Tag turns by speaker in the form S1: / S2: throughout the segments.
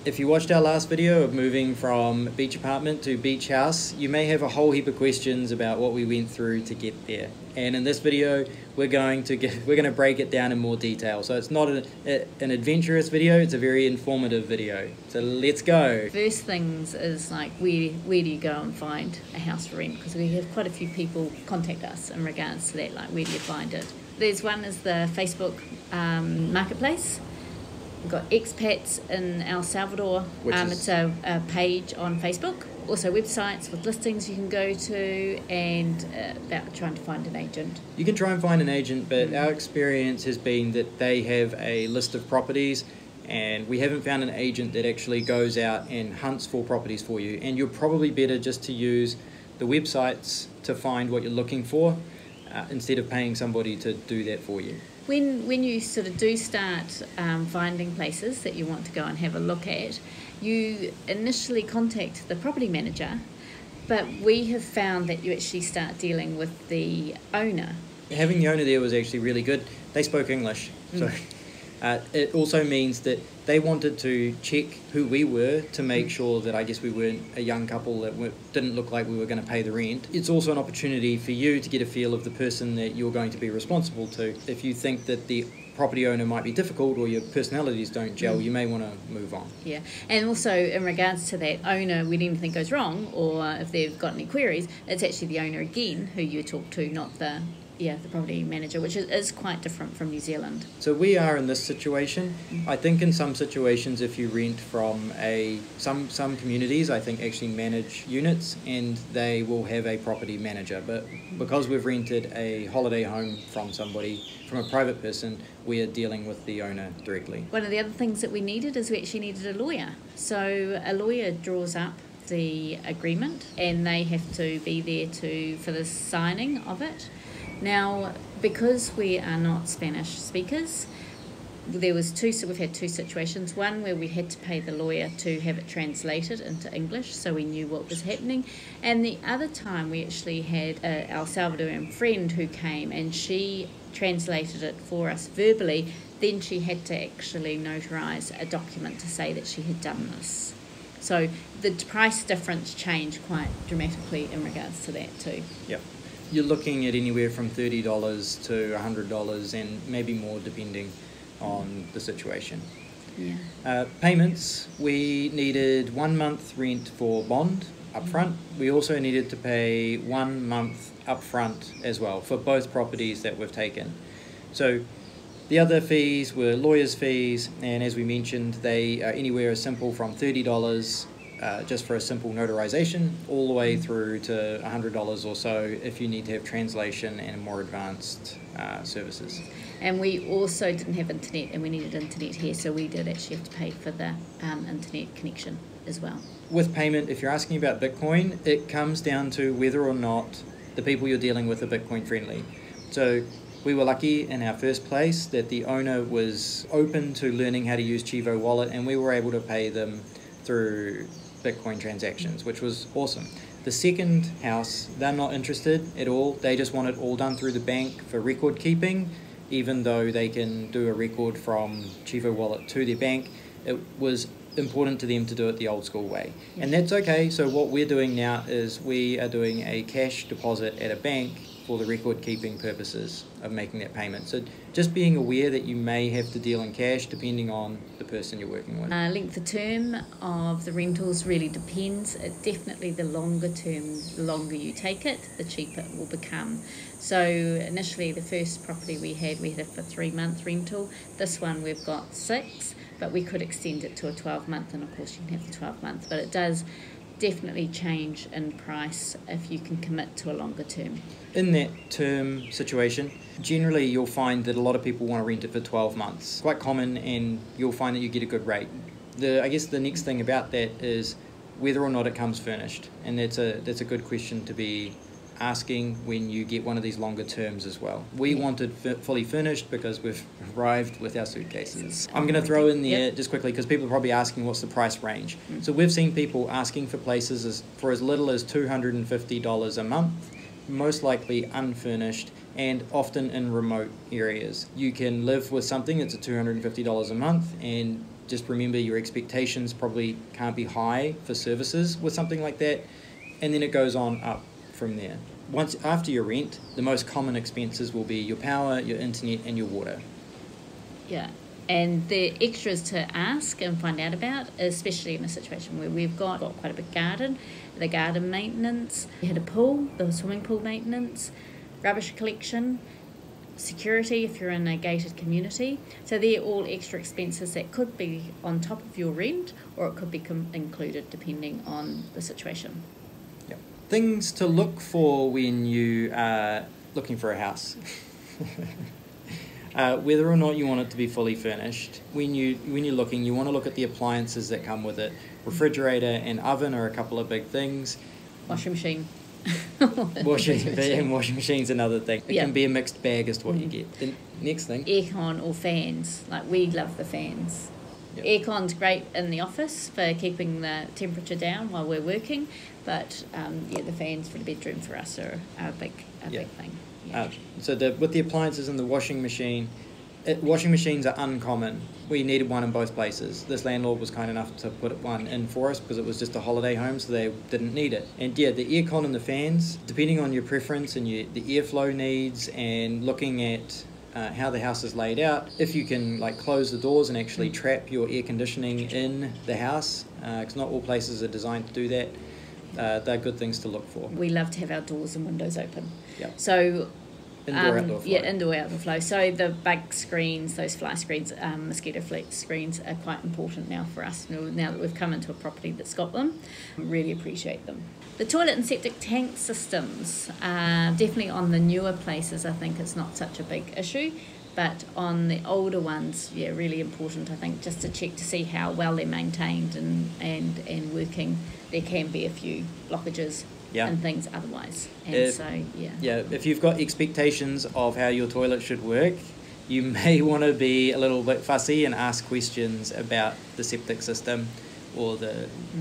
S1: If you watched our last video of moving from beach apartment to beach house, you may have a whole heap of questions about what we went through to get there. And in this video, we're going to break it down in more detail. So it's not an adventurous video, it's a very informative video. So let's go.
S2: First things is like where do you go and find a house for rent? Because we have quite a few people contact us in regards to that, like where do you find it? There's one is the Facebook marketplace. We've got expats in El Salvador. It's a page on Facebook. Also websites with listings you can go to, and about trying to find an agent. You
S1: can try and find an agent, but our experience has been that they have a list of properties, and we haven't found an agent that actually goes out and hunts for properties for you. And you're probably better just to use the websites to find what you're looking for instead of paying somebody to do that for you.
S2: When you sort of do start finding places that you want to go and have a look at, you initially contact the property manager, but we have found that you actually start dealing with the owner.
S1: Having the owner there was actually really good. They spoke English, so it also means that they wanted to check who we were to make sure that I guess we weren't a young couple that didn't look like we were going to pay the rent. It's also an opportunity for you to get a feel of the person that you're going to be responsible to. If you think that the property owner might be difficult or your personalities don't gel, you may want to move on.
S2: Yeah, and also in regards to that owner, when anything goes wrong or if they've got any queries, it's actually the owner again who you talk to, not the property manager, which is quite different from New Zealand.
S1: So we are in this situation. I think in some situations, if you rent from some communities, I think actually manage units, and they will have a property manager. But because we've rented a holiday home from somebody, from a private person, we are dealing with the owner directly.
S2: One of the other things that we needed is we actually needed a lawyer. So a lawyer draws up the agreement, and they have to be there for the signing of it. Now, because we are not Spanish speakers, we've had two situations. One where we had to pay the lawyer to have it translated into English so we knew what was happening. And the other time we actually had an El Salvadorian friend who came and she translated it for us verbally. Then she had to actually notarise a document to say that she had done this. So the price difference changed quite dramatically in regards to that too.
S1: Yep. You're looking at anywhere from $30 to $100 and maybe more depending on the situation.
S2: Yeah.
S1: Payments, we needed 1 month rent for bond upfront. We also needed to pay 1 month upfront as well for both properties that we've taken. So the other fees were lawyers' fees, and as we mentioned, they are anywhere as simple from $30 just for a simple notarization, all the way through to $100 or so if you need to have translation and more advanced services.
S2: And we also didn't have internet, and we needed internet here, so we did actually have to pay for the internet connection as well.
S1: With payment, if you're asking about Bitcoin, it comes down to whether or not the people you're dealing with are Bitcoin friendly. So we were lucky in our first place that the owner was open to learning how to use Chivo Wallet, and we were able to pay them through Bitcoin transactions, which was awesome. The second house, they're not interested at all. They just want it all done through the bank for record keeping, even though they can do a record from Chivo Wallet to their bank. It was important to them to do it the old school way. And that's okay. So what we're doing now is we are doing a cash deposit at a bank for the record keeping purposes of making that payment. So just being aware that you may have to deal in cash depending on the person you're working with.
S2: Length of term of the rentals really depends. Definitely the longer term, the longer you take it, the cheaper it will become. So initially the first property we had it for 3 month rental. This one we've got 6, but we could extend it to a 12 month, and of course you can have the 12 month, but it does definitely change in price if you can commit to a longer term.
S1: In that term situation, generally you'll find that a lot of people want to rent it for 12 months. Quite common, and you'll find that you get a good rate. I guess the next thing about that is whether or not it comes furnished, and that's a good question to be asking when you get one of these longer terms as well. We wanted fully furnished because we've arrived with our suitcases. I'm going to throw in there just quickly because people are probably asking what's the price range. So we've seen people asking for places for as little as $250 a month, most likely unfurnished, and often in remote areas. You can live with something that's at $250 a month and just remember your expectations probably can't be high for services with something like that, and then it goes on up from there. Once after your rent, the most common expenses will be your power, your internet, and your water.
S2: Yeah. And the extras to ask and find out about, especially in a situation where we've got quite a big garden, the garden maintenance, we had a pool, the swimming pool maintenance, rubbish collection, security if you're in a gated community. So they're all extra expenses that could be on top of your rent, or it could be included depending on the situation.
S1: Yep. Things to look for when you are looking for a house. Whether or not you want it to be fully furnished. When you're looking, you want to look at the appliances that come with it. Refrigerator and oven are a couple of big things.
S2: Washing machine.
S1: Washing machine's another thing. It can be a mixed bag as to what you get. The next thing.
S2: Aircon or fans. Like, we love the fans. Yep. Aircon's great in the office for keeping the temperature down while we're working, but the fans for the bedroom for us are a big thing. Yeah.
S1: So with the appliances and the washing machine, washing machines are uncommon. We needed one in both places. This landlord was kind enough to put one in for us because it was just a holiday home, so they didn't need it. And yeah, the aircon and the fans, depending on your preference and the airflow needs, and looking at how the house is laid out, if you can close the doors and actually trap your air conditioning in the house, because not all places are designed to do that. They're good things to look for.
S2: We love to have our doors and windows open.
S1: Yeah.
S2: So
S1: indoor outdoor flow.
S2: Yeah, indoor outdoor flow. So the bug screens, those fly screens, mosquito screens are quite important now for us. Now that we've come into a property that's got them, really appreciate them. The toilet and septic tank systems, definitely on the newer places, I think it's not such a big issue. But on the older ones, really important, I think, just to check to see how well they're maintained and working. There can be a few blockages and things otherwise. And
S1: if you've got expectations of how your toilet should work, you may want to be a little bit fussy and ask questions about the septic system or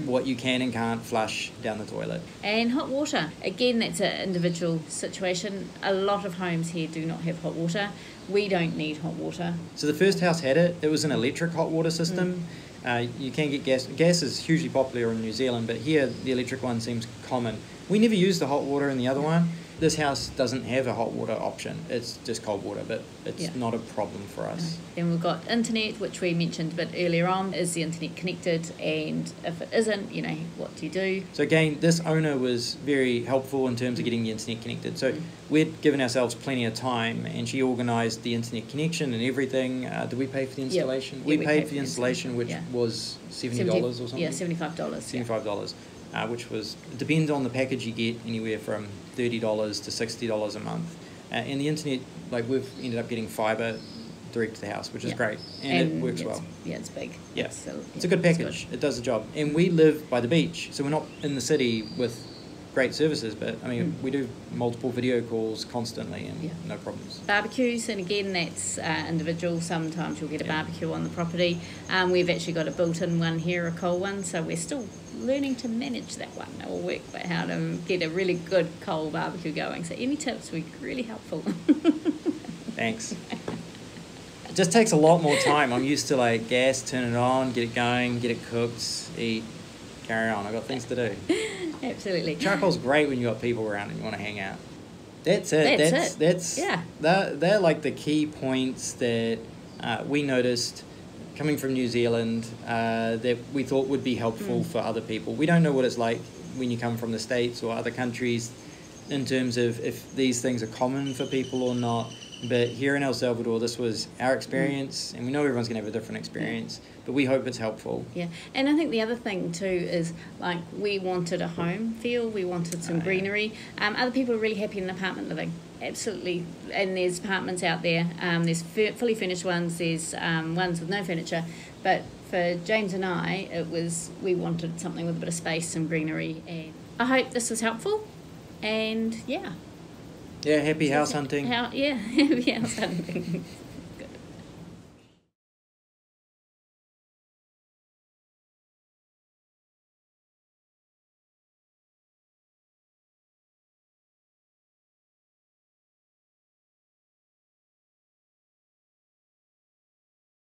S1: what you can and can't flush down the toilet.
S2: And hot water. Again, that's an individual situation. A lot of homes here do not have hot water. We don't need hot water.
S1: So the first house had it. It was an electric hot water system. You can get gas. Gas is hugely popular in New Zealand, but here the electric one seems common. We never used the hot water in the other one. This house doesn't have a hot water option. It's just cold water, but it's not a problem for us.
S2: Then we've got internet, which we mentioned a bit earlier on. Is the internet connected? And if it isn't, what do you do?
S1: So again, this owner was very helpful in terms of getting the internet connected. So we'd given ourselves plenty of time, and she organised the internet connection and everything. Did we pay for the installation?
S2: Yep.
S1: We paid for the installation, which was $70 or something?
S2: Yeah, $75.
S1: $75. Which was, it depends on the package you get, anywhere from $30 to $60 a month. And the internet, we've ended up getting fibre direct to the house, which is great, and it works well.
S2: Yeah, it's big.
S1: Yeah, it's a good package. It does the job. And we live by the beach, so we're not in the city with great services, but we do multiple video calls constantly and no problems.
S2: Barbecues, and again, that's individual. Sometimes you'll get a barbecue on the property. We've actually got a built-in one here, a coal one, so we're still learning to manage that one. It will work, but how to get a really good coal barbecue going. So any tips would be really helpful.
S1: Thanks. It just takes a lot more time. I'm used to gas, turn it on, get it going, get it cooked, eat, carry on. I've got things to do.
S2: Absolutely.
S1: Charcoal's great when you got people around and you want to hang out. That's it. They're the key points that we noticed coming from New Zealand that we thought would be helpful for other people. We don't know what it's like when you come from the States or other countries in terms of if these things are common for people or not. But here in El Salvador, this was our experience, and we know everyone's going to have a different experience, but we hope it's helpful. Yeah,
S2: and I think the other thing too is we wanted a home feel, we wanted some greenery. Other people are really happy in apartment living, absolutely. And there's apartments out there. There's fully furnished ones. There's ones with no furniture. But for James and I, we wanted something with a bit of space and greenery. And I hope this was helpful. And
S1: happy house hunting.
S2: Happy house hunting.